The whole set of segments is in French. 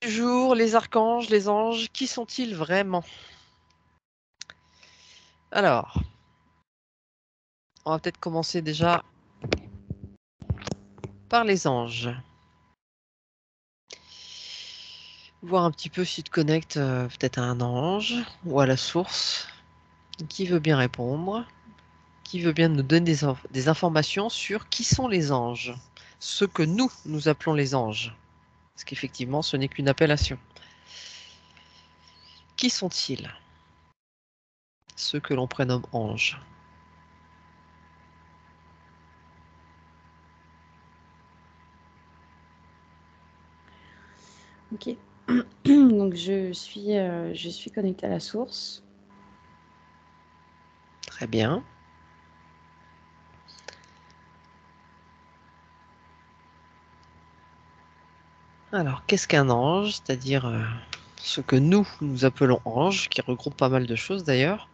du jour, les archanges, les anges, qui sont-ils vraiment? Alors, on va peut-être commencer déjà par les anges. Voir un petit peu si tu te connectes peut-être à un ange ou à la source. Qui veut bien répondre? Qui veut bien nous donner des informations sur qui sont les anges? Ceux que nous appelons les anges. Parce qu'effectivement, ce n'est qu'une appellation. Qui sont-ils? Ceux que l'on prénomme anges. Ok. Donc je suis connectée à la source. Très bien. Alors, qu'est-ce qu'un ange? C'est-à-dire ce que nous appelons ange, qui regroupe pas mal de choses d'ailleurs.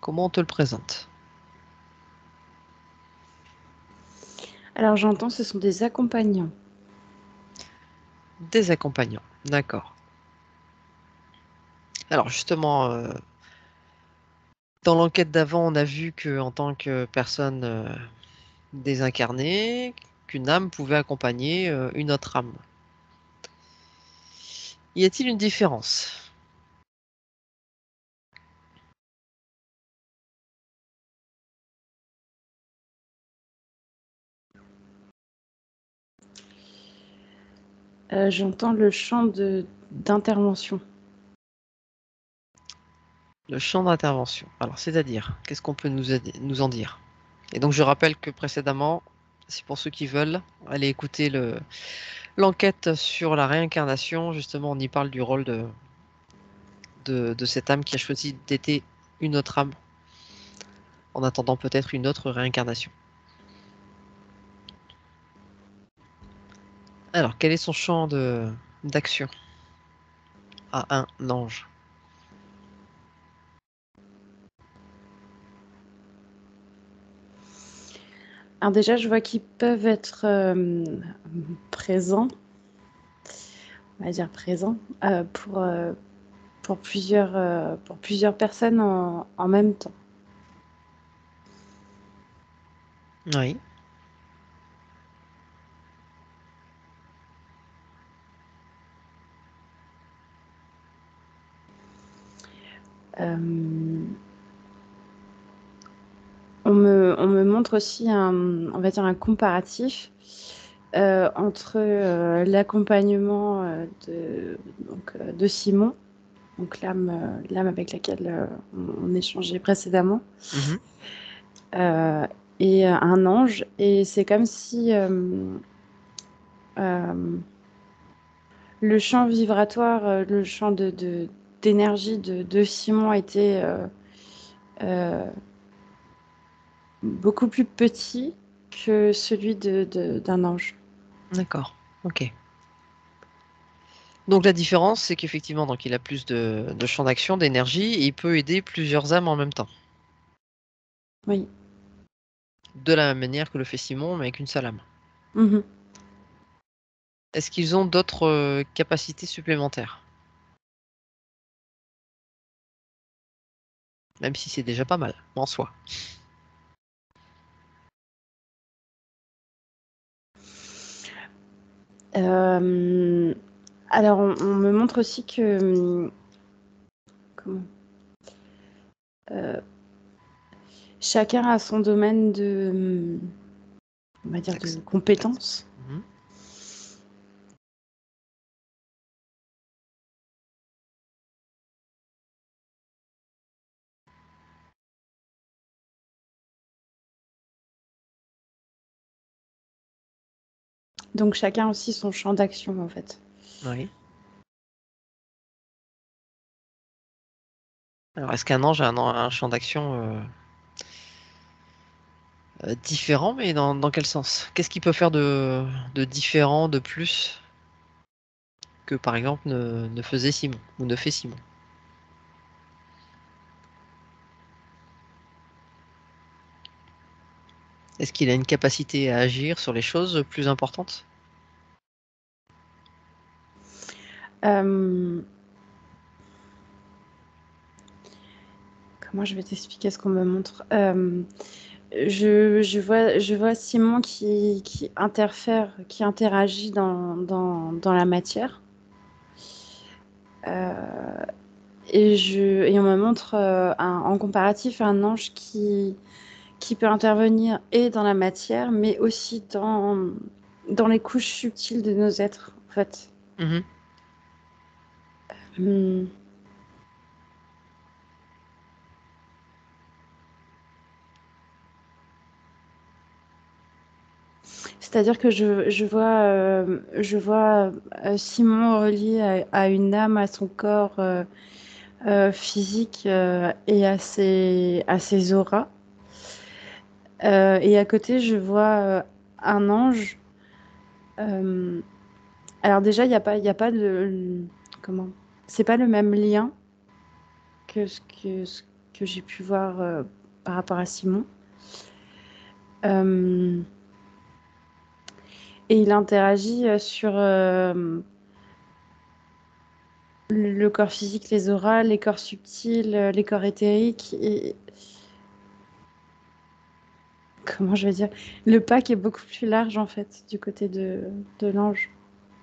Comment on te le présente? Alors j'entends, ce sont des accompagnants. Des accompagnants, d'accord. Alors justement, dans l'enquête d'avant, on a vu que en tant que personne désincarnée, qu'une âme pouvait accompagner une autre âme. Y a-t-il une différence? J'entends le champ d'intervention. Le champ d'intervention. Alors, c'est-à-dire, qu'est-ce qu'on peut nous en dire? Et donc, je rappelle que précédemment, c'est pour ceux qui veulent, aller écouter l'enquête sur la réincarnation. Justement, on y parle du rôle de cette âme qui a choisi d'être une autre âme, en attendant peut-être une autre réincarnation. Alors, quel est son champ d'action à un ange? Alors déjà, je vois qu'ils peuvent être présents, on va dire présents, pour plusieurs personnes en même temps. Oui. Euh, on me montre aussi on va dire un comparatif entre l'accompagnement de Simon, donc l'âme avec laquelle on échangeait précédemment, Mhm. euh, et un ange. Et c'est comme si euh, le champ vibratoire, le champ d'énergie de Simon était euh, beaucoup plus petit que celui d'un ange. D'accord. Ok. Donc la différence, c'est qu'effectivement, donc il a plus de champ d'action, d'énergie, et il peut aider plusieurs âmes en même temps. Oui. De la même manière que le fait Simon, mais avec une seule âme. Mhm. Est-ce qu'ils ont d'autres capacités supplémentaires? Même si c'est déjà pas mal, en soi. Euh, alors, on me montre aussi que comment, euh, chacun a son domaine on va dire, de compétences. Mhm. Donc, chacun aussi son champ d'action, en fait. Oui. Alors, est-ce qu'un ange a un champ d'action différent, mais dans quel sens? Qu'est-ce qu'il peut faire de différent, de plus, que par exemple ne faisait Simon, ou ne fait Simon? Est-ce qu'il a une capacité à agir sur les choses plus importantes? Comment je vais t'expliquer ce qu'on me montre? Je vois Simon qui interfère, qui interagit dans la matière. Et on me montre en comparatif un ange qui peut intervenir et dans la matière, mais aussi dans les couches subtiles de nos êtres, en fait. Mhm. Hmm. C'est-à-dire que je vois Simon relié à une âme, à son corps physique et à ses auras. Et à côté, je vois un ange. euh, alors déjà, il y a pas de... Comment? C'est pas le même lien ce que j'ai pu voir par rapport à Simon. Euh, et il interagit sur le corps physique, les auras, les corps subtils, les corps éthériques. Et comment je vais dire? Le pack est beaucoup plus large en fait du côté de l'ange.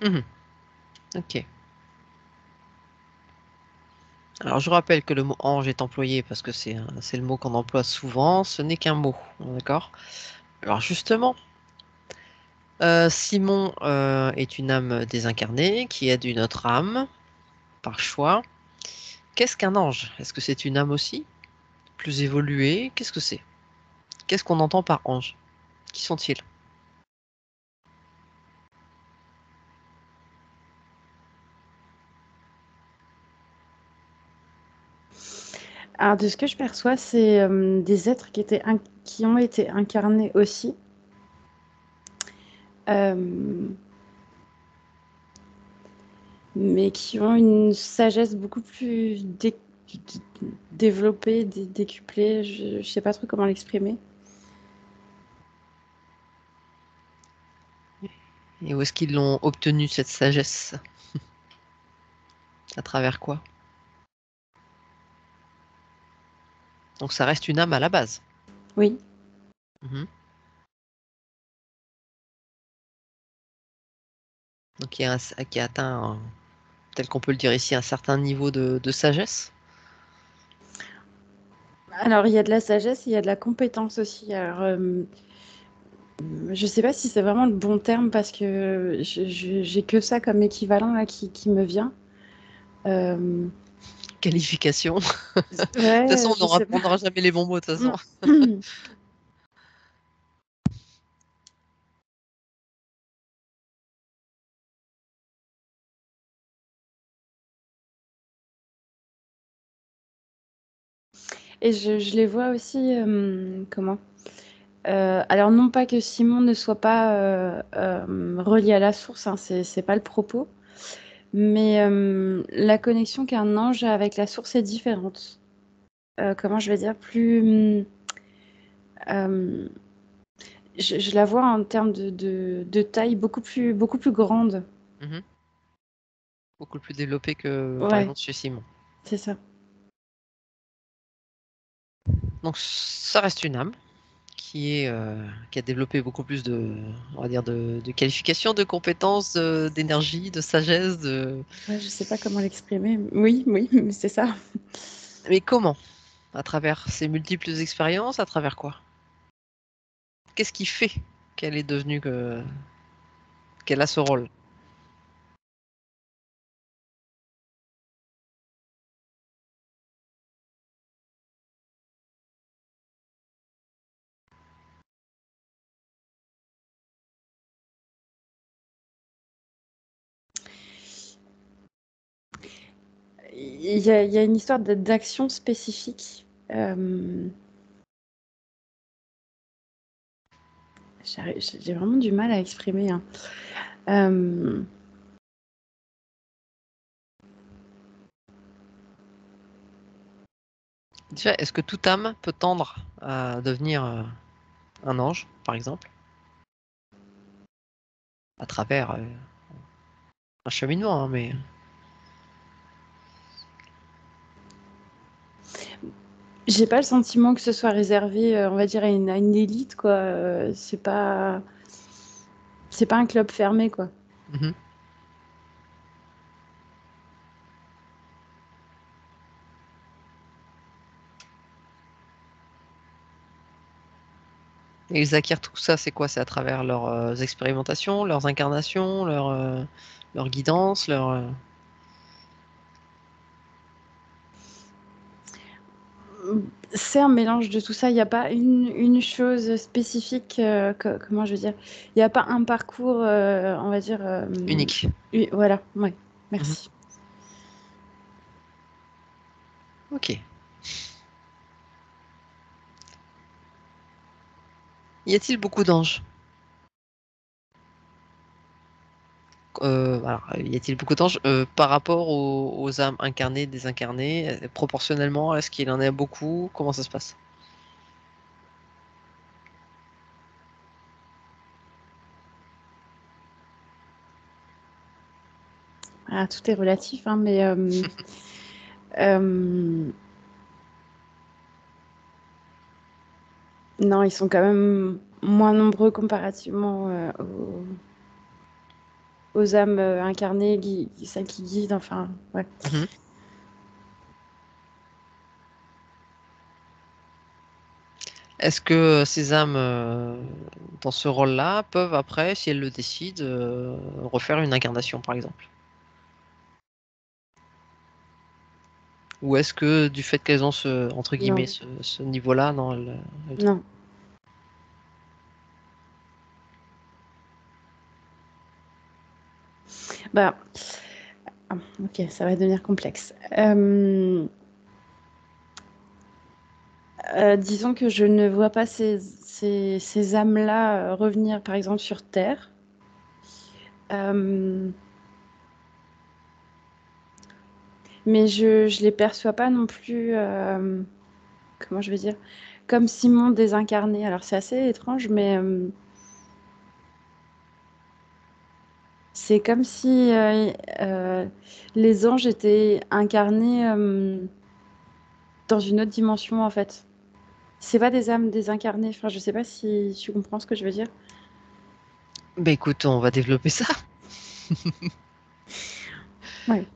Mhm. Ok. Alors, je rappelle que le mot ange est employé parce que c'est le mot qu'on emploie souvent. Ce n'est qu'un mot, d'accord? Alors, justement, Simon est une âme désincarnée qui aide une autre âme par choix. Qu'est-ce qu'un ange? Est-ce que c'est une âme aussi? Plus évoluée? Qu'est-ce que c'est? Qu'est-ce qu'on entend par ange? Qui sont-ils? Alors de ce que je perçois, c'est des êtres qui ont été incarnés aussi. Euh, mais qui ont une sagesse beaucoup plus développée, décuplée. Je ne sais pas trop comment l'exprimer. Et où est-ce qu'ils l'ont obtenue, cette sagesse? À travers quoi? Donc ça reste une âme à la base. Oui. Mhm. Donc qui a atteint, tel qu'on peut le dire ici, un certain niveau de sagesse. Alors, il y a de la sagesse, il y a de la compétence aussi. Alors, je ne sais pas si c'est vraiment le bon terme parce que j'ai que ça comme équivalent là, qui me vient. Euh, Qualification. De toute façon, ouais, je sais on pas. n'aura jamais les bons mots, de toute façon. Et je les vois aussi, comment? Alors non pas que Simon ne soit pas relié à la source, hein, c'est pas le propos, mais la connexion qu'un ange a avec la source est différente. Comment je vais dire, euh, je la vois en termes de taille beaucoup plus grande. Mhm. Beaucoup plus développé que, par Ouais, exemple, chez Simon. c'est ça. Donc ça reste une âme qui a développé beaucoup plus on va dire de qualifications, de compétences, d'énergie, de sagesse, Ouais, je sais pas comment l'exprimer. Oui, oui, mais c'est ça. Mais comment? À travers ses multiples expériences, à travers quoi? Qu'est-ce qui fait qu'elle est devenue qu'elle a ce rôle? Il y a une histoire d'action spécifique. J'ai vraiment du mal à exprimer, hein. Euh, Déjà, est-ce que toute âme peut tendre à devenir un ange, par exemple, à travers un cheminement, hein, mais J'ai pas le sentiment que ce soit réservé, on va dire, à une élite, quoi. C'est pas un club fermé, quoi. Mhm. Et ils acquièrent tout ça, c'est quoi? C'est à travers leurs expérimentations, leurs incarnations, leur guidance, C'est un mélange de tout ça. Il n'y a pas une chose spécifique, comment je veux dire? Il n'y a pas un parcours, on va dire. unique. Voilà, ouais, Mhm. merci. Ok. Y a-t-il beaucoup d'anges? Alors, y a-t-il beaucoup d'anges par rapport aux âmes incarnées, désincarnées, proportionnellement, est-ce qu'il en a beaucoup? Comment ça se passe? Ah, tout est relatif, hein, mais euh, non, ils sont quand même moins nombreux comparativement aux âmes incarnées, celles qui guident, enfin, ouais. Mhm. Est-ce que ces âmes, dans ce rôle-là, peuvent après, si elles le décident, refaire une incarnation, par exemple? Ou est-ce que du fait qu'elles ont entre guillemets, Non, ce niveau-là, non, elles- non. Bah, ok, ça va devenir complexe. Disons que je ne vois pas ces âmes-là revenir, par exemple, sur Terre. Euh, mais je les perçois pas non plus, comment je vais dire, comme Simon désincarné. Alors c'est assez étrange, mais c'est comme si les anges étaient incarnés dans une autre dimension, en fait. C'est pas des âmes désincarnées. Enfin, je sais pas si tu comprends ce que je veux dire. Ben écoute, on va développer ça. Ouais.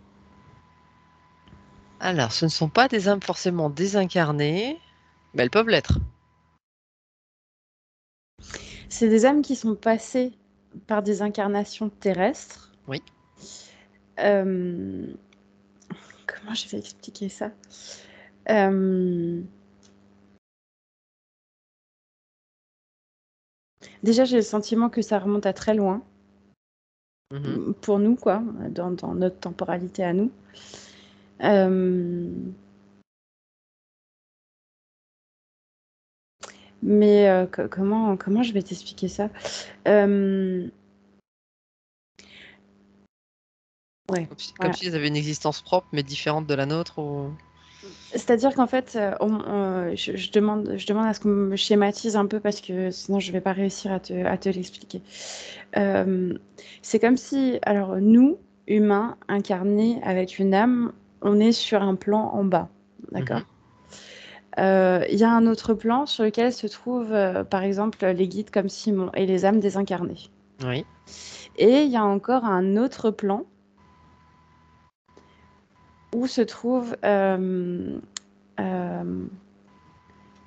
Alors, ce ne sont pas des âmes forcément désincarnées, mais elles peuvent l'être. C'est des âmes qui sont passées par des incarnations terrestres. Oui. Euh, Comment je vais expliquer ça? Euh, Déjà, j'ai le sentiment que ça remonte à très loin, Mhm. pour nous, quoi, dans notre temporalité à nous. Euh, mais comment je vais t'expliquer ça? Euh, ouais, Comme voilà. si elles avaient une existence propre, mais différente de la nôtre. C'est-à-dire qu'en fait, je demande à ce qu'on me schématise un peu parce que sinon je vais pas réussir à te l'expliquer. Euh, c'est comme si, alors nous, humains, incarnés avec une âme, on est sur un plan en bas, d'accord? Mhm. Il y a un autre plan sur lequel se trouvent, par exemple, les guides comme Simon et les âmes désincarnées. Oui. Et il y a encore un autre plan où se trouvent euh,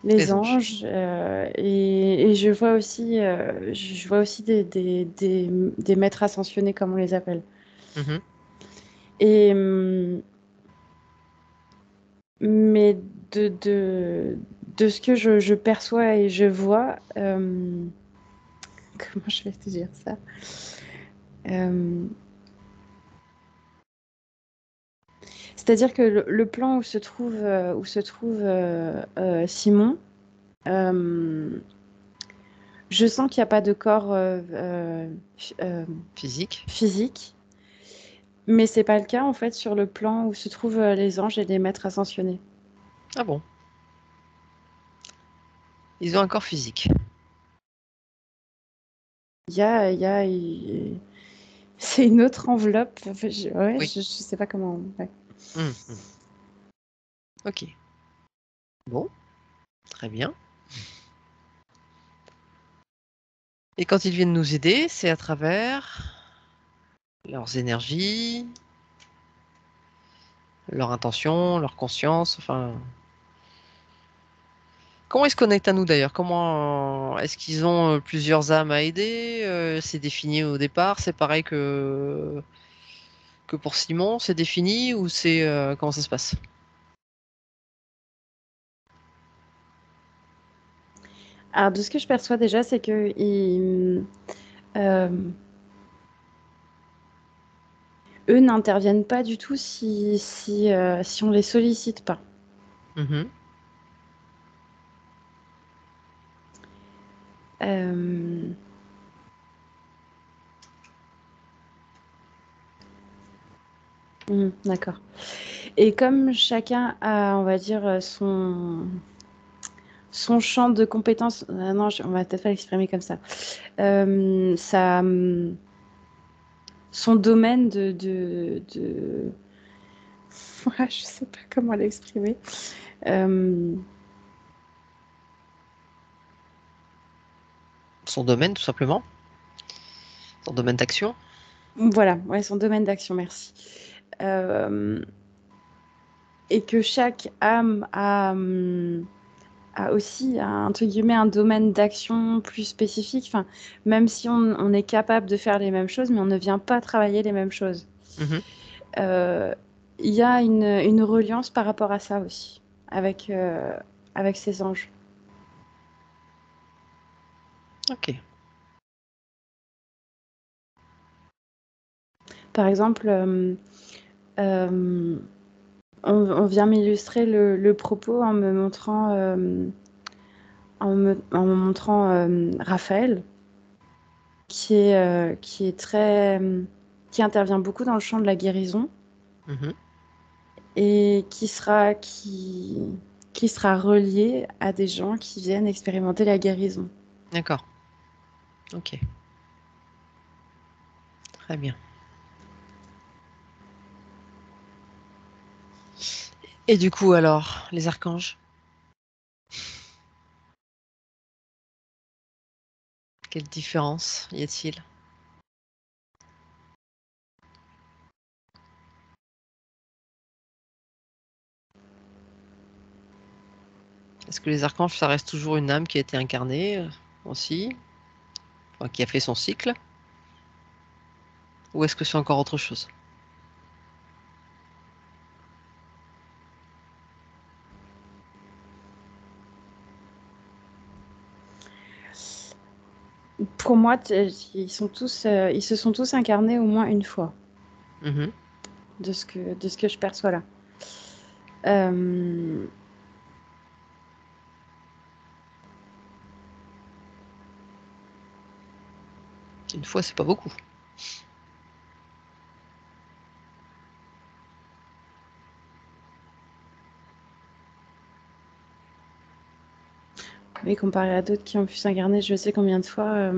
les Les anges. anges et je vois aussi des maîtres ascensionnés, comme on les appelle. Mhm. Et, mais de ce que je perçois et je vois, comment je vais te dire ça? Euh, C'est-à-dire que le plan où se trouve Simon, euh, je sens qu'il n'y a pas de corps Physique. physique, mais c'est pas le cas en fait sur le plan où se trouvent les anges et les maîtres ascensionnés. Ah bon? Ils ont un corps physique. C'est une autre enveloppe. Enfin, ouais, Oui. je sais pas comment. Ouais. Mhm. Ok. Bon, très bien. Et quand ils viennent nous aider, c'est à travers leurs énergies, leur intention, leur conscience, enfin. Comment ils se connectent à nous d'ailleurs? Comment est-ce qu'ils ont plusieurs âmes à aider? C'est défini au départ, c'est pareil que pour Simon, c'est défini ou c'est comment ça se passe? Alors, de ce que je perçois déjà, c'est que euh, eux n'interviennent pas du tout si on les sollicite pas. Mhm. Euh, d'accord. Et comme chacun a, on va dire, son champ de compétences, non, on va peut-être pas l'exprimer comme ça. Ça, son domaine ouais, je sais pas comment l'exprimer. Euh, Son domaine, tout simplement. Son domaine d'action. voilà, ouais, son domaine d'action, merci. Euh, et que chaque âme a aussi, entre guillemets, un domaine d'action plus spécifique. Enfin, même si on est capable de faire les mêmes choses, mais on ne vient pas travailler les mêmes choses. Mhm. Euh, Il y a une reliance par rapport à ça aussi, avec ces anges. Ok. Par exemple, euh, on vient m'illustrer le propos en me montrant, en me montrant Raphaël, qui est très, qui intervient beaucoup dans le champ de la guérison Mhm. et qui sera relié à des gens qui viennent expérimenter la guérison. D'accord. Ok. Très bien. Et du coup, alors, les archanges, quelle différence y a-t-il? Est-ce que les archanges, ça reste toujours une âme qui a été incarnée aussi, enfin, qui a fait son cycle, ou est-ce que c'est encore autre chose? Pour moi, ils se sont tous incarnés au moins une fois, Mhm. de ce que je perçois là. Euh, Une fois, c'est pas beaucoup. mais comparé à d'autres qui ont pu s'incarner, je sais combien de fois.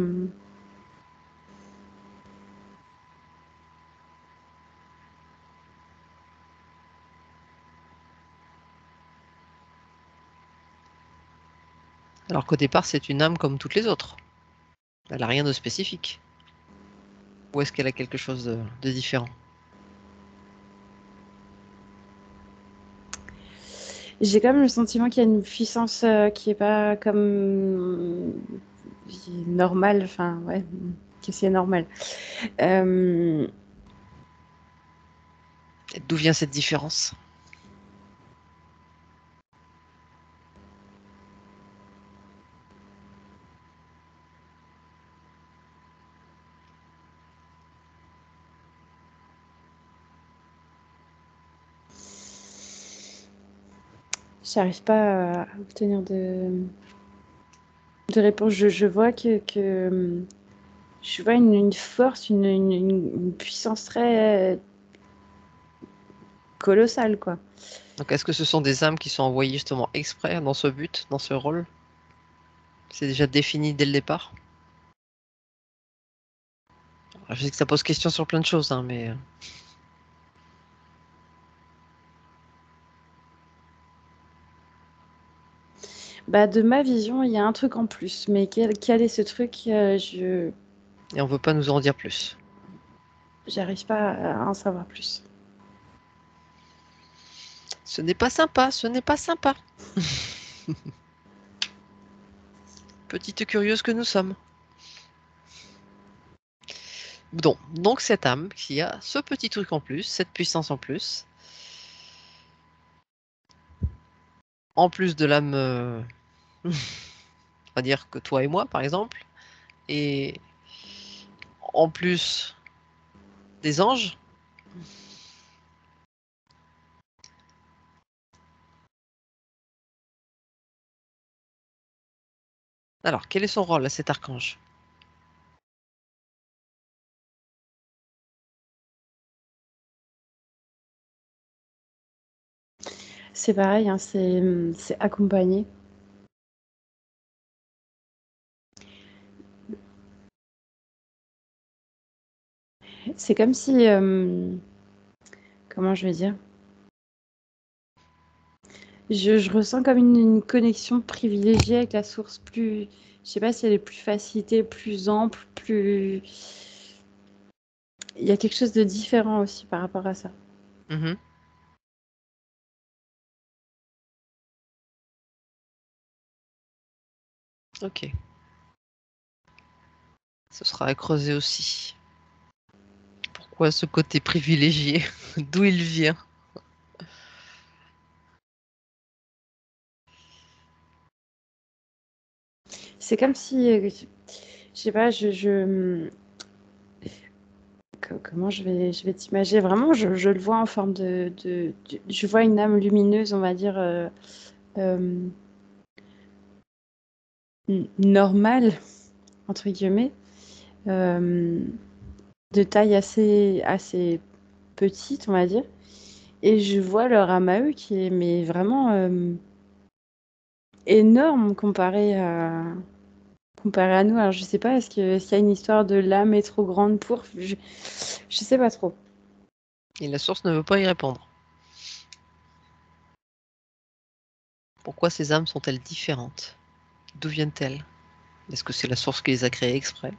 Alors qu'au départ, c'est une âme comme toutes les autres. Elle a rien de spécifique. Ou est-ce qu'elle a quelque chose de différent? J'ai quand même le sentiment qu'il y a une puissance qui est pas comme normale. Enfin, ouais, qu'est-ce qui est normal. Euh, Et d'où vient cette différence? J'arrive pas à obtenir de réponse. Je vois je vois une force, une puissance très colossale, quoi. Donc, est-ce que ce sont des âmes qui sont envoyées justement exprès dans ce but, dans ce rôle? C'est déjà défini dès le départ? Je sais que ça pose question sur plein de choses, hein, mais Bah, de ma vision, il y a un truc en plus, mais quel est ce truc? et on veut pas nous en dire plus. J'arrive pas à en savoir plus. Ce n'est pas sympa, ce n'est pas sympa. Petite curieuse que nous sommes. Donc cette âme qui a ce petit truc en plus, cette puissance en plus de l'âme, on va dire que toi et moi par exemple, et en plus des anges. Alors, quel est son rôle à cet archange? C'est pareil, hein, c'est accompagné. C'est comme si, comment je vais dire? Je ressens comme une connexion privilégiée avec la source plus, je sais pas si elle est plus facilitée, plus ample, plus. Il y a quelque chose de différent aussi par rapport à ça. Mhm. Ok. Ce sera à creuser aussi. Pourquoi ce côté privilégié? D'où il vient? C'est comme si, je sais pas, comment je vais t'imaginer? Vraiment, je le vois en forme je vois une âme lumineuse, on va dire, euh, normale, entre guillemets, euh, de taille assez petite, on va dire. Et je vois leur âme à eux qui est mais vraiment énorme comparé à nous. Alors je sais pas, est-ce qu'il y a une histoire de l'âme est trop grande pour... Je sais pas trop. Et la source ne veut pas y répondre. Pourquoi ces âmes sont-elles différentes? D'où viennent-elles? Est-ce que c'est la source qui les a créées exprès?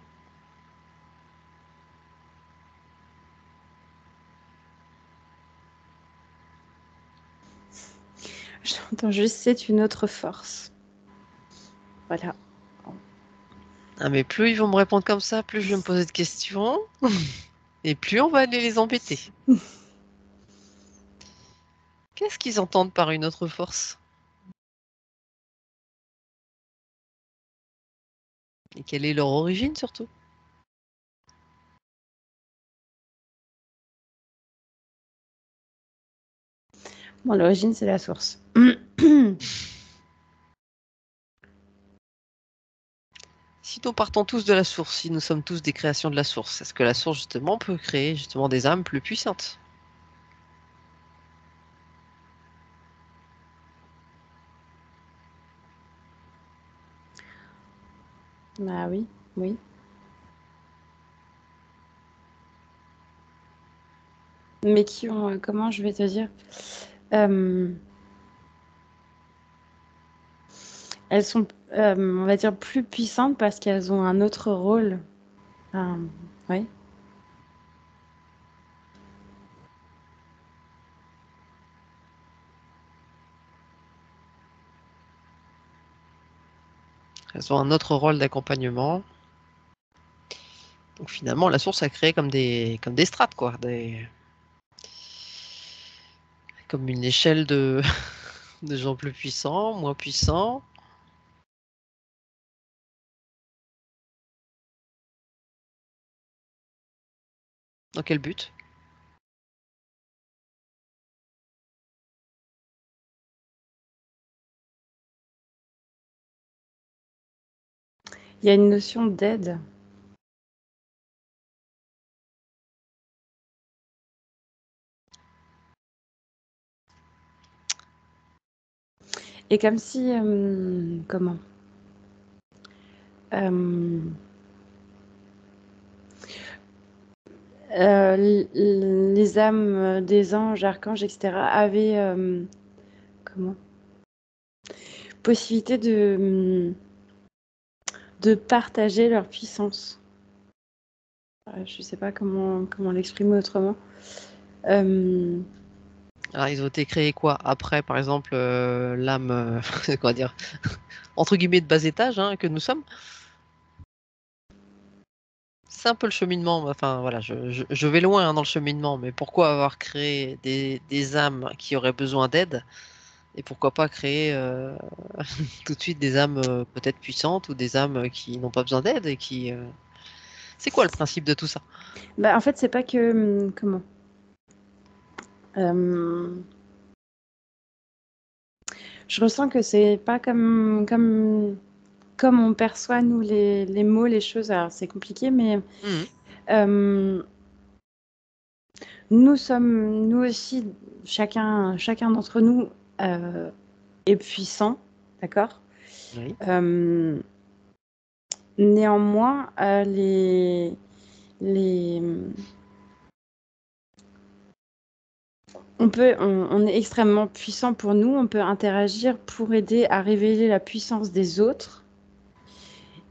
J'entends juste c'est une autre force. Voilà. Ah, mais plus ils vont me répondre comme ça, plus je vais me poser de questions, et plus on va aller les embêter. Qu'est-ce qu'ils entendent par une autre force? Et quelle est leur origine surtout? Bon, l'origine, c'est la source. Si nous partons tous de la source, si nous sommes tous des créations de la source, est-ce que la source justement peut créer justement des âmes plus puissantes? Ah oui, oui. Mais qui ont, comment je vais te dire, euh, elles sont, on va dire, plus puissantes parce qu'elles ont un autre rôle. Oui. Elles ont un autre rôle d'accompagnement. Donc finalement, la source a créé comme des strates, quoi, comme une échelle de, de gens plus puissants, moins puissants. Dans quel but? Il y a une notion d'aide. Et comme si, comment? Euh, les âmes des anges, archanges, etc. avaient comment possibilité de partager leur puissance. Je ne sais pas comment l'exprimer autrement. Alors, ils ont été créés quoi? Après, par exemple, l'âme, comment dire, entre guillemets, de bas étage, hein, que nous sommes. C'est un peu le cheminement. Enfin, voilà, je vais loin hein, dans le cheminement, mais pourquoi avoir créé des âmes qui auraient besoin d'aide? Et pourquoi pas créer tout de suite des âmes peut-être puissantes ou des âmes qui n'ont pas besoin d'aide et qui. C'est quoi le principe de tout ça? En fait, c'est pas que comment. Je ressens que c'est pas comme on perçoit nous les mots, les choses. Alors c'est compliqué, mais nous sommes nous aussi chacun d'entre nous est puissant, d'accord. Oui. Néanmoins, on est extrêmement puissant pour nous, on peut interagir pour aider à révéler la puissance des autres,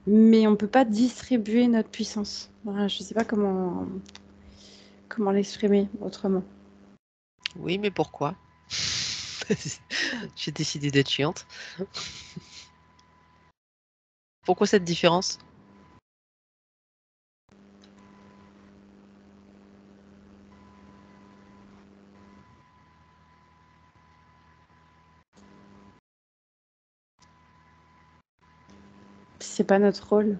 mais on ne peut pas distribuer notre puissance. Voilà, je ne sais pas comment l'exprimer autrement. Oui, mais pourquoi? J'ai décidé d'être chiante. Pourquoi cette différence? C'est pas notre rôle.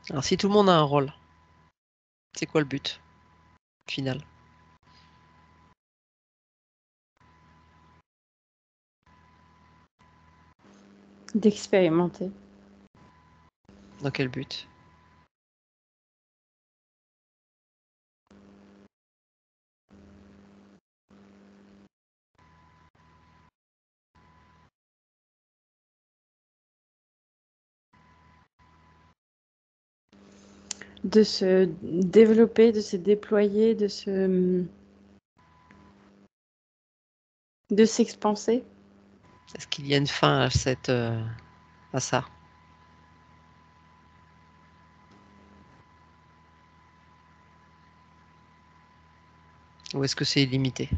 Alors, si tout le monde a un rôle, c'est quoi le but final? D'expérimenter. Dans quel but? De se développer, de se déployer, de s'expanser. Est-ce qu'il y a une fin à ça? Ou est-ce que c'est illimité?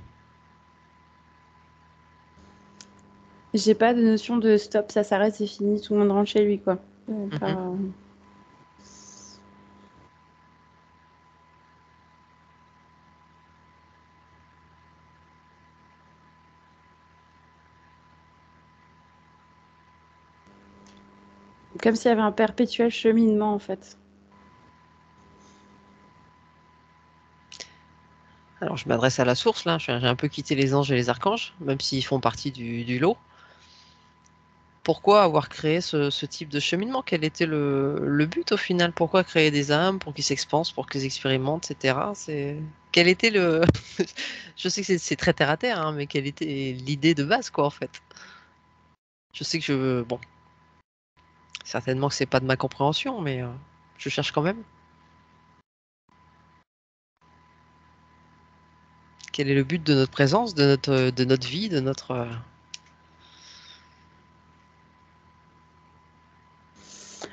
J'ai pas de notion de stop, ça s'arrête, c'est fini, tout le monde rentre chez lui, quoi. Pas... Comme s'il y avait un perpétuel cheminement, en fait. Alors, je m'adresse à la source, là. J'ai un peu quitté les anges et les archanges, même s'ils font partie du lot. Pourquoi avoir créé ce type de cheminement? Quel était le but au final? Pourquoi créer des âmes pour qu'ils s'expansent, pour qu'ils expérimentent, etc. Quel était le... Je sais que c'est très terre à terre, hein, mais quelle était l'idée de base, quoi, en fait? Je sais que Bon, certainement que c'est pas de ma compréhension, mais je cherche quand même. Quel est le but de notre présence, de notre vie, de notre...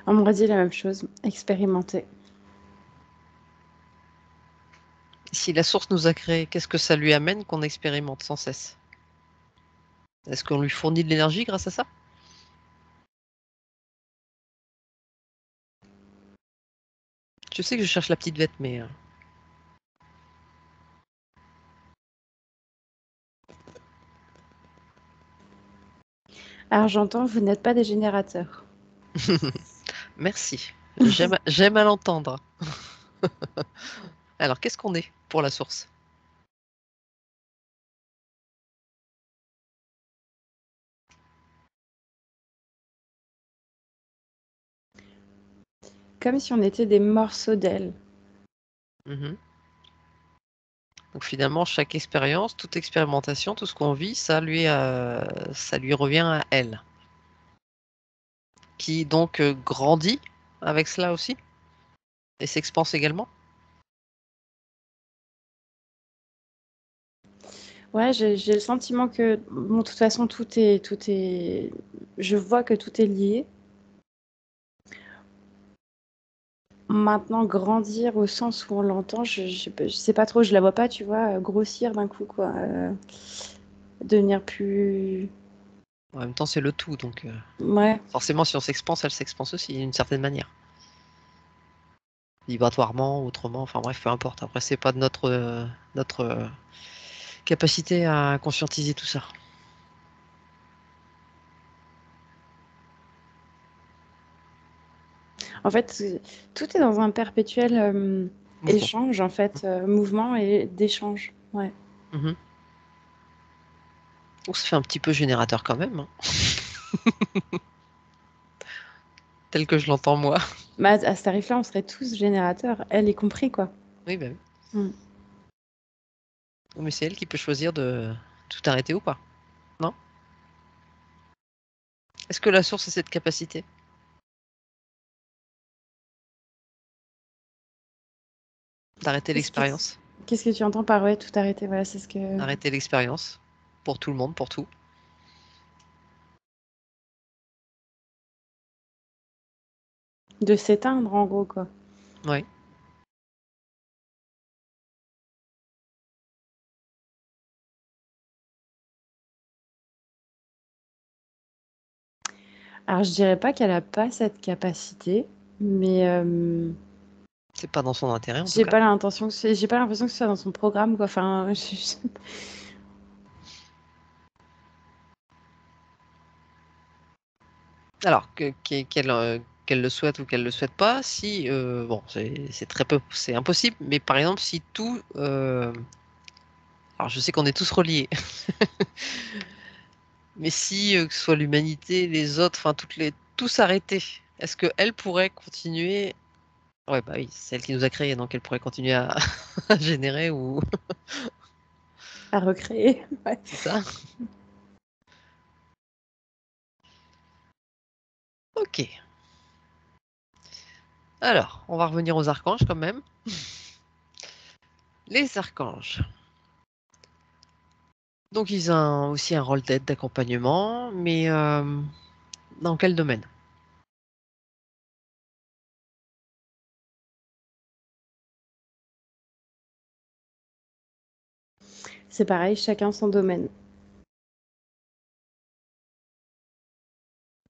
On m'aurait dit la même chose, expérimenter. Si la source nous a créés, qu'est-ce que ça lui amène qu'on expérimente sans cesse? Est-ce qu'on lui fournit de l'énergie grâce à ça? Je sais que je cherche la petite bête, mais... Alors j'entends, vous n'êtes pas des générateurs. Merci. J'aime à l'entendre. Alors, qu'est-ce qu'on est pour la source? Comme si on était des morceaux d'ailes. Mhm. Donc finalement, chaque expérience, toute expérimentation, tout ce qu'on vit, ça lui revient à elle. Qui donc grandit avec cela aussi. Et s'expanse également? Ouais, j'ai le sentiment que, bon, de toute façon, je vois que tout est lié. Maintenant, grandir au sens où on l'entend, je sais pas trop, je la vois pas, tu vois, grossir d'un coup, quoi. Devenir plus. En même temps, c'est le tout, donc Ouais. forcément, si on s'expanse, elle s'expanse aussi d'une certaine manière. Vibratoirement, autrement, enfin bref, peu importe. Après, c'est pas de notre capacité à conscientiser tout ça. En fait, tout est dans un perpétuel Mouvement. échange, en fait, mouvement et d'échange. Ouais. Mhm. Donc, ça fait un petit peu générateur quand même, hein, tel que je l'entends moi. Bah, à ce tarif-là, on serait tous générateurs, elle y compris, quoi. Oui, ben oui. Mm. Mais c'est elle qui peut choisir de tout arrêter ou pas, non? Est-ce que la source a cette capacité d'arrêter Qu'est-ce que, l'expérience? qu'est-ce que tu entends par ouais, tout arrêter? Voilà, c'est ce que. Arrêter l'expérience pour tout le monde, pour tout. De s'éteindre, en gros, quoi. Oui. Alors, je dirais pas qu'elle a pas cette capacité, mais C'est pas dans son intérêt en tout j'ai cas. pas l'intention j'ai pas l'impression que ce soit dans son programme, quoi. Enfin, Alors qu'elle le souhaite ou qu'elle le souhaite pas, si bon, c'est très peu, c'est impossible. Mais par exemple, si tout, alors je sais qu'on est tous reliés, mais si que ce soit l'humanité, les autres, enfin tout s'arrêtait, est-ce que elle pourrait continuer? Ouais, bah oui, c'est elle qui nous a créés, donc elle pourrait continuer à, à générer ou à recréer. Ouais. c'est ça? Ok. Alors, on va revenir aux archanges quand même. Les archanges. Donc ils ont aussi un rôle d'aide, d'accompagnement, mais dans quel domaine? C'est pareil, chacun son domaine.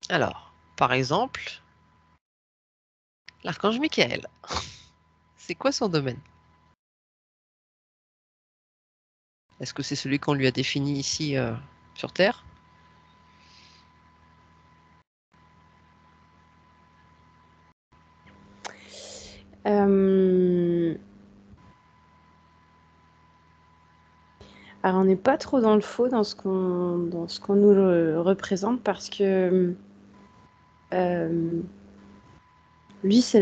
Alors, par exemple, l'archange Michael. C'est quoi son domaine? Est-ce que c'est celui qu'on lui a défini ici sur Terre? Euh, Alors, on n'est pas trop dans le faux dans ce qu'on nous représente parce que euh, lui, c'est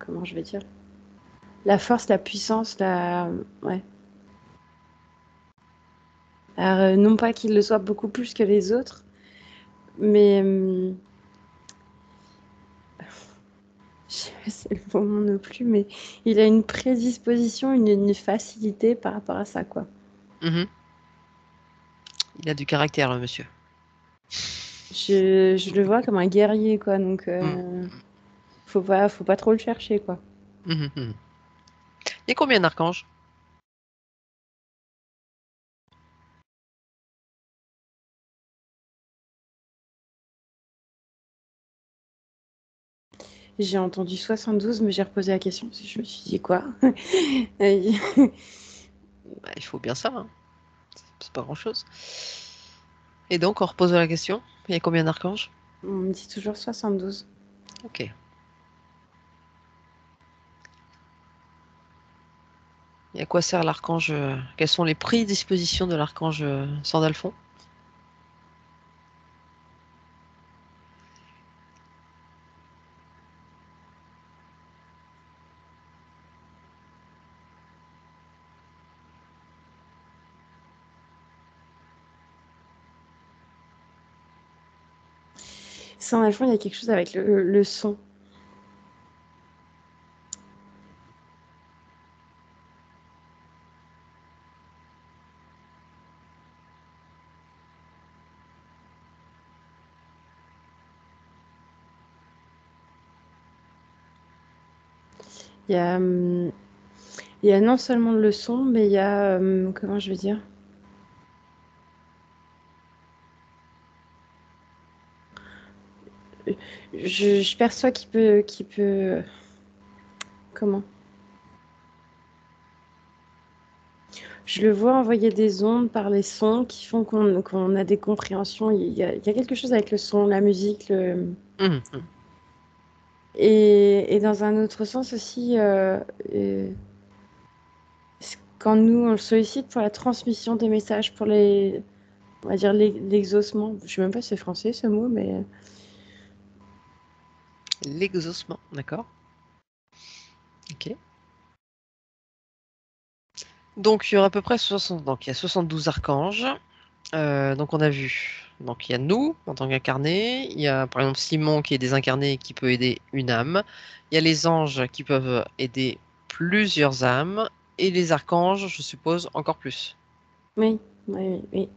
comment je vais dire, la force, la puissance, ouais. Alors, non pas qu'il le soit beaucoup plus que les autres, mais je sais pas si c'est le bon mot non plus, mais il a une prédisposition, une facilité par rapport à ça, quoi. Mhm. Il a du caractère, le monsieur. Je le vois comme un guerrier, quoi, donc Mm. faut pas trop le chercher, quoi. Mhm, mhm. Il y a combien d'archanges? J'ai entendu 72, mais j'ai reposé la question parce que je me suis dit quoi? Euh, Bah, il faut bien ça, hein. C'est pas grand-chose. Et donc, on repose la question. Il y a combien d'archanges? On me dit toujours 72. Ok. Et à quoi sert l'archange quelles sont les prédispositions de l'archange Sandalphon? Sans fond, il y a quelque chose avec le son. Il y a, il y a non seulement le son, mais il y a, comment je vais dire? Je perçois qu'il peut, comment? Je le vois envoyer des ondes par les sons qui font qu'on a des compréhensions. Il y a quelque chose avec le son, la musique, Mhm. et dans un autre sens aussi, euh, quand nous, on le sollicite pour la transmission des messages, pour on va dire l'exaucement. Je sais même pas si c'est français ce mot, mais L'exaucement, d'accord. Ok. Donc il y aura à peu près 60. Donc il y a 72 archanges. Donc on a vu. Donc il y a nous en tant qu'incarnés. Il y a par exemple Simon qui est désincarné et qui peut aider une âme. Il y a les anges qui peuvent aider plusieurs âmes. Et les archanges, je suppose, encore plus. oui, oui, oui.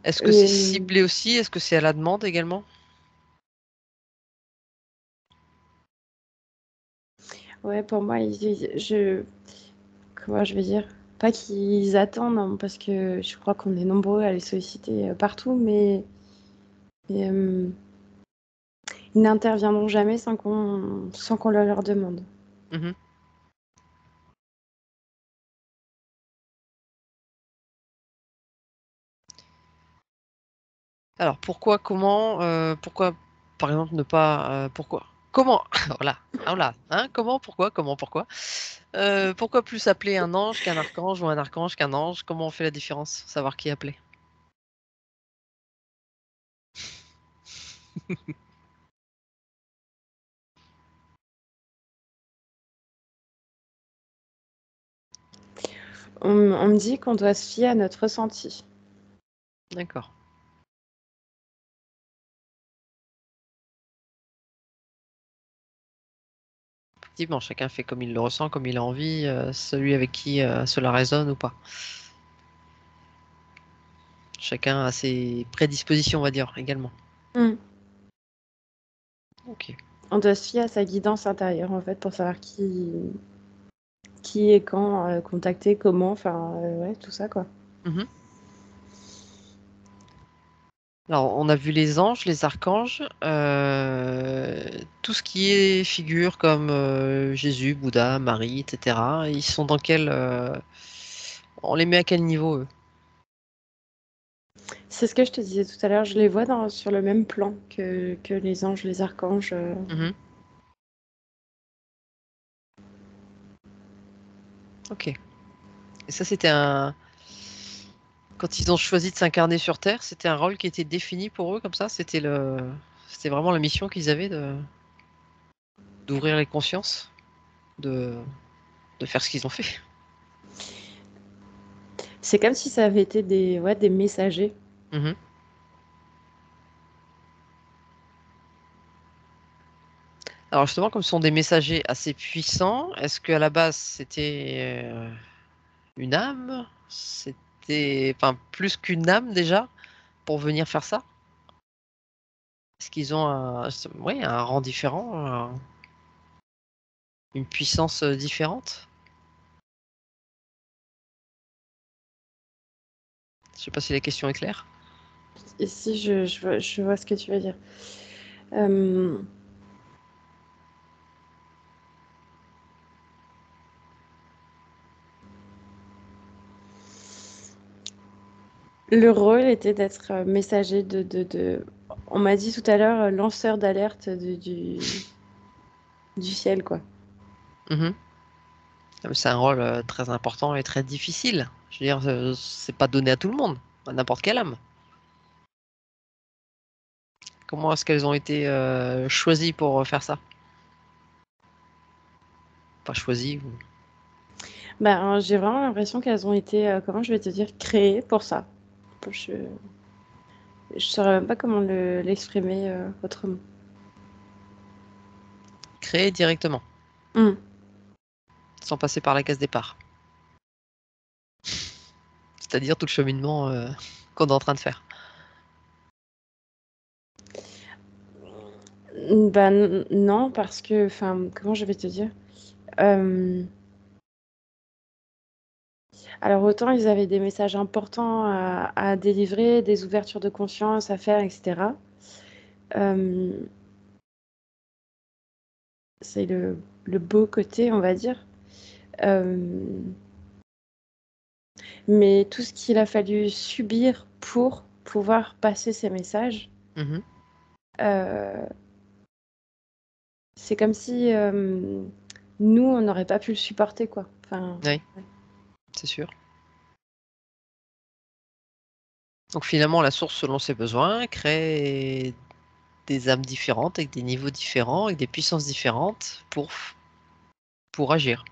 Est-ce que c'est Euh, ciblé aussi? Est-ce que c'est à la demande également? ouais, pour moi, comment je vais dire? Pas qu'ils attendent, hein, parce que je crois qu'on est nombreux à les solliciter partout, mais ils n'interviendront jamais sans qu'on le leur demande. Mhm. Alors pourquoi, comment, pourquoi, par exemple, ne pas, pourquoi, comment, voilà, ah, voilà, hein, comment, pourquoi, pourquoi plus appeler un ange qu'un archange ou un archange qu'un ange? Comment on fait la différence? Savoir qui appeler. On me dit qu'on doit se fier à notre ressenti. D'accord. Effectivement, chacun fait comme il le ressent, comme il a envie, celui avec qui cela résonne ou pas. Chacun a ses prédispositions, on va dire, également. Mm. Ok. On doit se fier à sa guidance intérieure, en fait, pour savoir qui et quand contacter, comment, enfin, ouais, tout ça, quoi. Mhm. Alors, on a vu les anges, les archanges, tout ce qui est figure comme Jésus, Bouddha, Marie, etc. Ils sont dans quel... on les met à quel niveau, eux? C'est ce que je te disais tout à l'heure, je les vois sur le même plan que les anges, les archanges. Mhm. Ok. Et ça, c'était un... Quand ils ont choisi de s'incarner sur Terre, c'était un rôle qui était défini pour eux, comme ça? C'était vraiment la mission qu'ils avaient d'ouvrir les consciences, de... de faire ce qu'ils ont fait. C'est comme si ça avait été ouais, des messagers. Mhm. Alors justement, comme ce sont des messagers assez puissants, est-ce qu'à la base c'était une âme? C'était, enfin, plus qu'une âme déjà pour venir faire ça? Est-ce qu'ils ont ouais, un rang différent, une puissance différente? Je sais pas si la question est claire. Ici, je vois ce que tu veux dire. Euh, le rôle était d'être messager On m'a dit tout à l'heure, lanceur d'alerte du ciel, quoi. Mhm. C'est un rôle très important et très difficile. Je veux dire, c'est pas donné à tout le monde, à n'importe quelle âme. Comment est-ce qu'elles ont été choisies pour faire ça? Pas choisies. Ben, j'ai vraiment l'impression qu'elles ont été, comment je vais te dire, créées pour ça. Je, je saurais même pas comment l'exprimer autrement. Créées directement, Hmm. sans passer par la case départ. C'est-à-dire tout le cheminement qu'on est en train de faire. Bah, non, parce que, enfin, comment je vais te dire? Euh, alors, autant ils avaient des messages importants à délivrer, des ouvertures de conscience à faire, etc. Euh, c'est le beau côté, on va dire. Euh, mais tout ce qu'il a fallu subir pour pouvoir passer ces messages, Mhm. euh, c'est comme si nous, on n'aurait pas pu le supporter, quoi. Enfin, Oui, c'est sûr. Donc finalement, la source, selon ses besoins, crée des âmes différentes, avec des niveaux différents, avec des puissances différentes pour agir.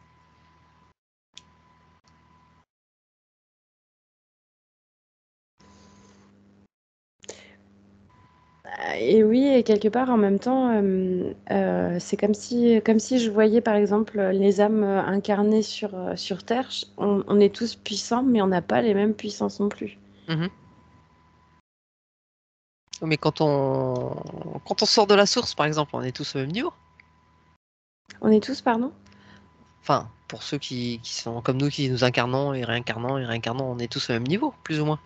et oui, et quelque part, en même temps, c'est comme si je voyais, par exemple, les âmes incarnées sur Terre. On est tous puissants, mais on n'a pas les mêmes puissances non plus. Mhm. Mais quand on sort de la source, par exemple, on est tous au même niveau. On est tous, pardon? Enfin, pour ceux qui sont comme nous, qui nous incarnons et réincarnons, on est tous au même niveau, plus ou moins.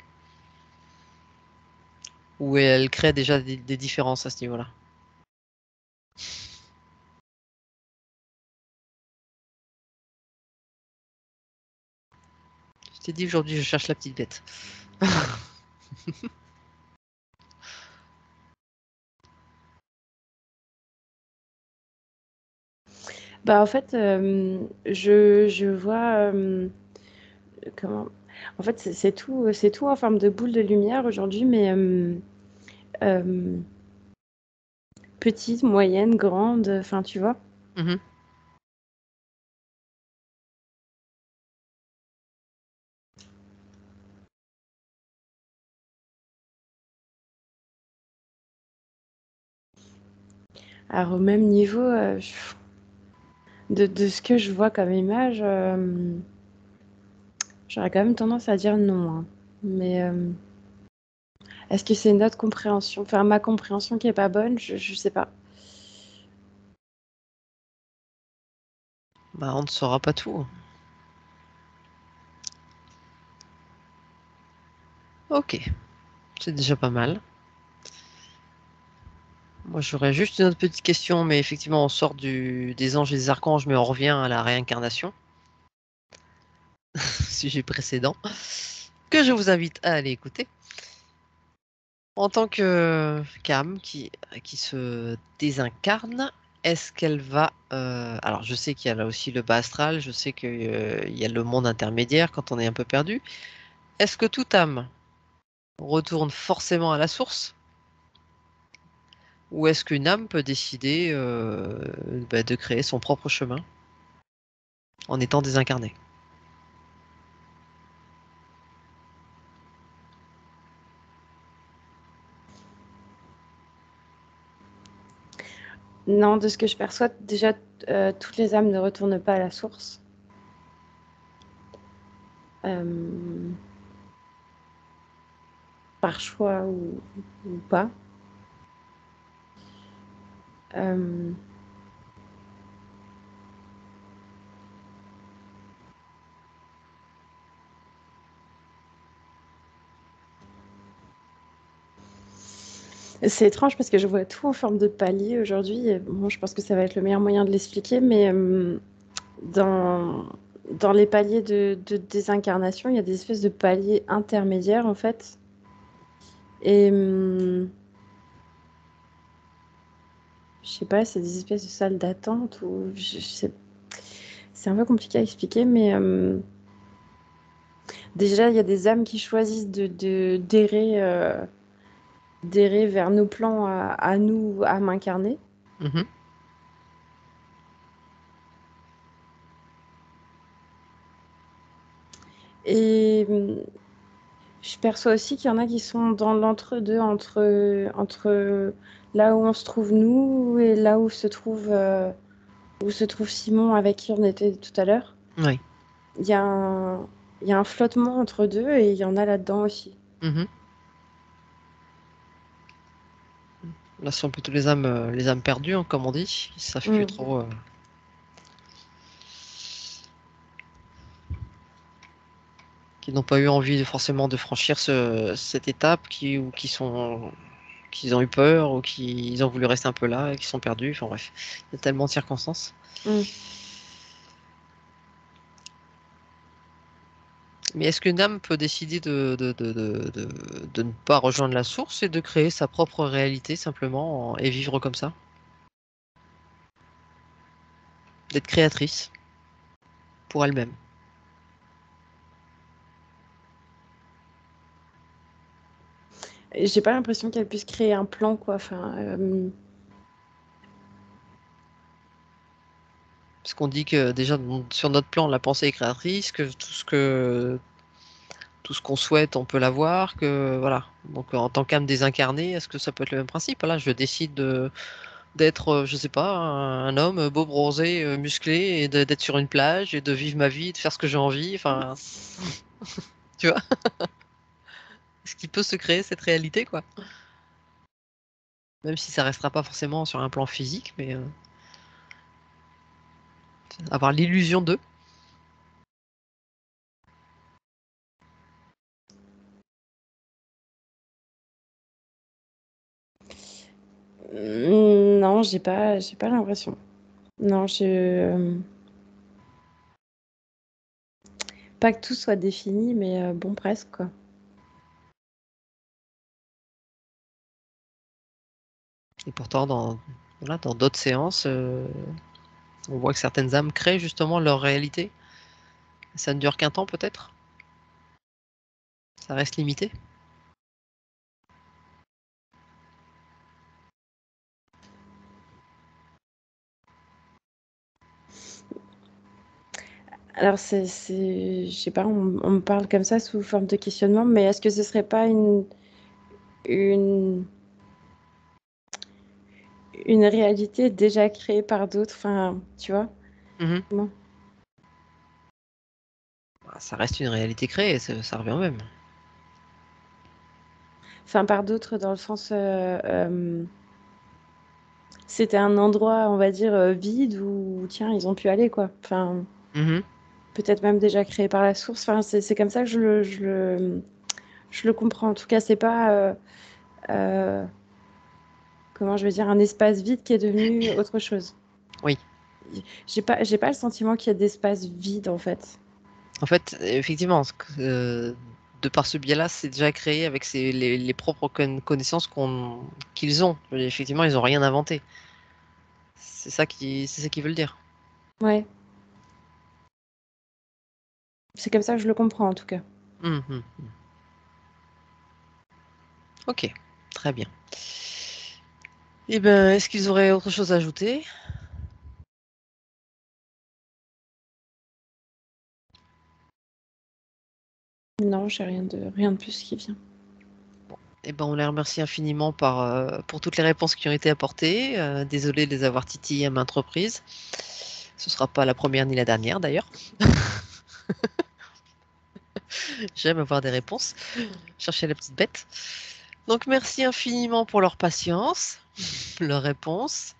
Ou elle crée déjà des différences à ce niveau-là. Je t'ai dit aujourd'hui, je cherche la petite bête. Bah, en fait, je vois comment. En fait, c'est tout en forme de boule de lumière aujourd'hui, mais euh, petite, moyenne, grande, enfin, tu vois. Mhm. Alors, au même niveau, de ce que je vois comme image, j'aurais quand même tendance à dire non, hein. Mais est-ce que c'est notre compréhension, enfin ma compréhension qui est pas bonne? Je sais pas. Bah, on ne saura pas tout. Ok, c'est déjà pas mal. Moi, j'aurais juste une autre petite question, mais effectivement, on sort des anges et des archanges, mais on revient à la réincarnation, sujet précédent, que je vous invite à aller écouter. En tant que qu'âme qui se désincarne, est-ce qu'elle va... alors, je sais qu'il y a là aussi le bas astral, je sais qu'il y a le monde intermédiaire quand on est un peu perdu. Est-ce que toute âme retourne forcément à la source? Ou est-ce qu'une âme peut décider de créer son propre chemin en étant désincarnée? Non, de ce que je perçois, déjà, toutes les âmes ne retournent pas à la source. Euh, par choix ou pas. Euh, c'est étrange parce que je vois tout en forme de palier aujourd'hui. Et bon, je pense que ça va être le meilleur moyen de l'expliquer, mais dans, dans les paliers de désincarnation, il y a des espèces de paliers intermédiaires en fait. Et je sais pas, c'est des espèces de salles d'attente ou c'est un peu compliqué à expliquer, mais déjà il y a des âmes qui choisissent d'errer vers nos plans à nous, à m'incarner. Mhm. Et je perçois aussi qu'il y en a qui sont dans l'entre-deux, entre là où on se trouve nous et là où se trouve Simon avec qui on était tout à l'heure. Oui. Il y a un, il y a un flottement entre deux et il y en a là-dedans aussi. Mhm. Là, ce sont plutôt les âmes perdues, hein, comme on dit. Ils savent plus trop. Qui n'ont pas eu envie forcément de franchir cette étape, ou qu'ils ont eu peur, ou qu'ils ont voulu rester un peu là, et qui sont perdus. Enfin bref, il y a tellement de circonstances. Mais est-ce qu'une âme peut décider de ne pas rejoindre la source et de créer sa propre réalité simplement et vivre comme ça? D'être créatrice pour elle-même. J'ai pas l'impression qu'elle puisse créer un plan, quoi. Enfin, Parce qu'on dit que déjà sur notre plan, la pensée est créatrice, que tout ce qu'on souhaite, on peut l'avoir, que voilà. Donc en tant qu'âme désincarnée, est-ce que ça peut être le même principe? Là, je décide d'être, je sais pas, un homme beau, bronzé, musclé, et d'être sur une plage et de vivre ma vie, de faire ce que j'ai envie. Enfin, tu vois, est-ce qu'il peut se créer cette réalité, quoi? Même si ça restera pas forcément sur un plan physique, mais avoir l'illusion d'eux. non, j'ai pas l'impression. Non, pas que tout soit défini, mais bon, presque, quoi. Et pourtant, voilà, dans d'autres séances, on voit que certaines âmes créent justement leur réalité. Ça ne dure qu'un temps peut-être. Ça reste limité. Alors, je sais pas, on me parle comme ça sous forme de questionnement, mais est-ce que ce serait pas une, une réalité déjà créée par d'autres? Enfin, tu vois? Mhm. Comment? Bah, ça reste une réalité créée, ça revient au même. Enfin, par d'autres dans le sens, c'était un endroit, on va dire, vide où, tiens, ils ont pu aller, quoi. Enfin, Mhm. peut-être même déjà créé par la source. Enfin, c'est comme ça que je le comprends. En tout cas, c'est pas, euh, comment je vais dire, un espace vide qui est devenu autre chose. Oui. J'ai pas le sentiment qu'il y a d'espace vide, en fait. En fait, effectivement, de par ce biais-là, c'est déjà créé avec les propres connaissances qu'ils ont. Effectivement, ils n'ont rien inventé. C'est ça qu'ils veulent dire. Ouais, c'est comme ça que je le comprends, en tout cas. Mhm. Ok, très bien. Eh ben, est-ce qu'ils auraient autre chose à ajouter? Non, j'ai rien de plus qui vient. Eh ben, on les remercie infiniment pour toutes les réponses qui ont été apportées. Désolé de les avoir titillées à maintes reprises. Ce ne sera pas la première ni la dernière d'ailleurs. J'aime avoir des réponses. Chercher la petite bête. Donc merci infiniment pour leur patience, leurs réponses.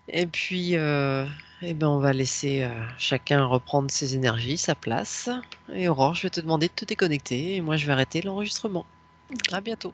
Et puis, eh ben, on va laisser chacun reprendre ses énergies, sa place. Et Aurore, je vais te demander de te déconnecter et moi je vais arrêter l'enregistrement. À bientôt.